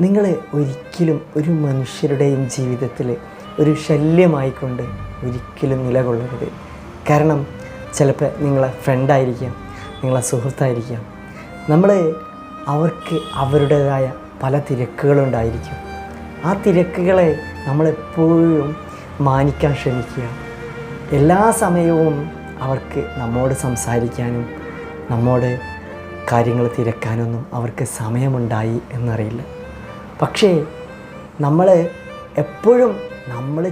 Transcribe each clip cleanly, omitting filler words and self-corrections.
നിങ്ങൾ ഒരിക്കലും ഒരു മനുഷ്യരുടെയും ജീവിതത്തിൽ ഒരു ശല്യമായിക്കൊണ്ട് ഒരിക്കലും നിലകൊള്ളരുത്. കാരണം ചിലപ്പോൾ നിങ്ങളെ ഫ്രണ്ടായിരിക്കാം, നിങ്ങളെ സുഹൃത്തായിരിക്കാം. അവർക്ക് അവരുടേതായ പല തിരക്കുകളുണ്ടായിരിക്കും. ആ തിരക്കുകളെ നമ്മളെപ്പോഴും മാനിക്കാൻ ശ്രമിക്കുക. എല്ലാ സമയവും അവർക്ക് നമ്മോട് സംസാരിക്കാനും നമ്മോട് കാര്യങ്ങൾ തിരക്കാനൊന്നും അവർക്ക് സമയമുണ്ടായി എന്നറിയില്ല. പക്ഷേ നമ്മൾ എപ്പോഴും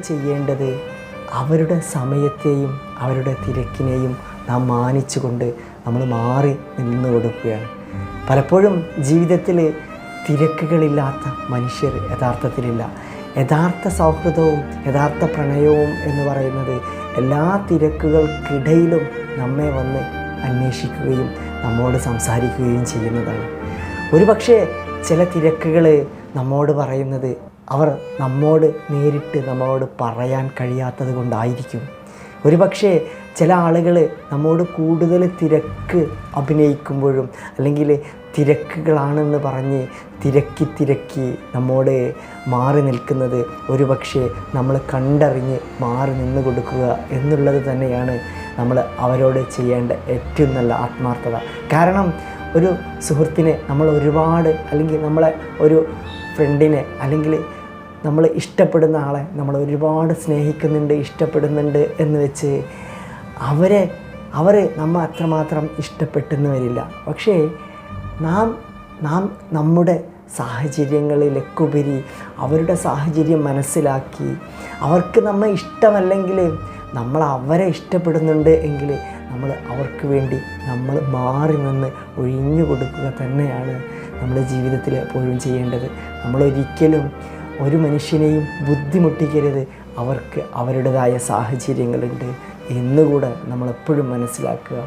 ചെയ്യേണ്ടത് അവരുടെ സമയത്തെയും അവരുടെ തിരക്കിനെയും നാം മാനിച്ചുകൊണ്ട് നമ്മൾ മാറി നിന്ന് കൊടുക്കുകയാണ്. പലപ്പോഴും ജീവിതത്തിൽ തിരക്കുകളില്ലാത്ത മനുഷ്യർ യഥാർത്ഥത്തിലില്ല. യഥാർത്ഥ സൗഹൃദവും യഥാർത്ഥ പ്രണയവും എന്ന് പറയുന്നത് എല്ലാ തിരക്കുകൾക്കിടയിലും നമ്മെ വന്ന് അന്വേഷിക്കുകയും നമ്മോട് സംസാരിക്കുകയും ചെയ്യുന്നതാണ്. ഒരുപക്ഷെ ചില തിരക്കുകൾ നമ്മോട് പറയുന്നത് അവർ നമ്മോട് നേരിട്ട് നമ്മളോട് പറയാൻ കഴിയാത്തത് കൊണ്ടായിരിക്കും. ഒരുപക്ഷെ ചില ആളുകൾ നമ്മോട് കൂടുതൽ തിരക്ക് അഭിനയിക്കുമ്പോഴും അല്ലെങ്കിൽ തിരക്കുകളാണെന്ന് പറഞ്ഞ് തിരക്കി നമ്മോട് മാറി നിൽക്കുന്നത് ഒരുപക്ഷെ നമ്മൾ കണ്ടറിഞ്ഞ് മാറി നിന്ന് കൊടുക്കുക എന്നുള്ളത് തന്നെയാണ് നമ്മൾ അവരോട് ചെയ്യേണ്ട ഏറ്റവും നല്ല ആത്മാർത്ഥത. കാരണം ഒരു സുഹൃത്തിനെ നമ്മൾ ഒരുപാട്, അല്ലെങ്കിൽ നമ്മളെ ഒരു ഫ്രണ്ടിനെ, അല്ലെങ്കിൽ നമ്മൾ ഇഷ്ടപ്പെടുന്ന ആളെ നമ്മൾ ഒരുപാട് സ്നേഹിക്കുന്നുണ്ട്, ഇഷ്ടപ്പെടുന്നുണ്ട് എന്ന് വെച്ച് അവർ നമ്മെ അത്രമാത്രം ഇഷ്ടപ്പെട്ടെന്ന് വരില്ല. പക്ഷേ നാം നമ്മുടെ സാഹചര്യങ്ങളിലേക്കുപരി അവരുടെ സാഹചര്യം മനസ്സിലാക്കി അവർക്ക് നമ്മെ ഇഷ്ടമല്ലെങ്കിൽ നമ്മൾ അവരെ ഇഷ്ടപ്പെടുന്നുണ്ട് എങ്കിൽ നമ്മൾ അവർക്ക് വേണ്ടി നമ്മൾ മാറി നിന്ന് ഒഴിഞ്ഞു കൊടുക്കുക തന്നെയാണ് നമ്മുടെ ജീവിതത്തിൽ എപ്പോഴും ചെയ്യേണ്ടത്. നമ്മളൊരിക്കലും ഒരു മനുഷ്യനെയും ബുദ്ധിമുട്ടിക്കരുത്. അവർക്ക് അവരുടേതായ സാഹചര്യങ്ങളുണ്ട് എന്നുകൂടെ നമ്മളെപ്പോഴും മനസ്സിലാക്കുക.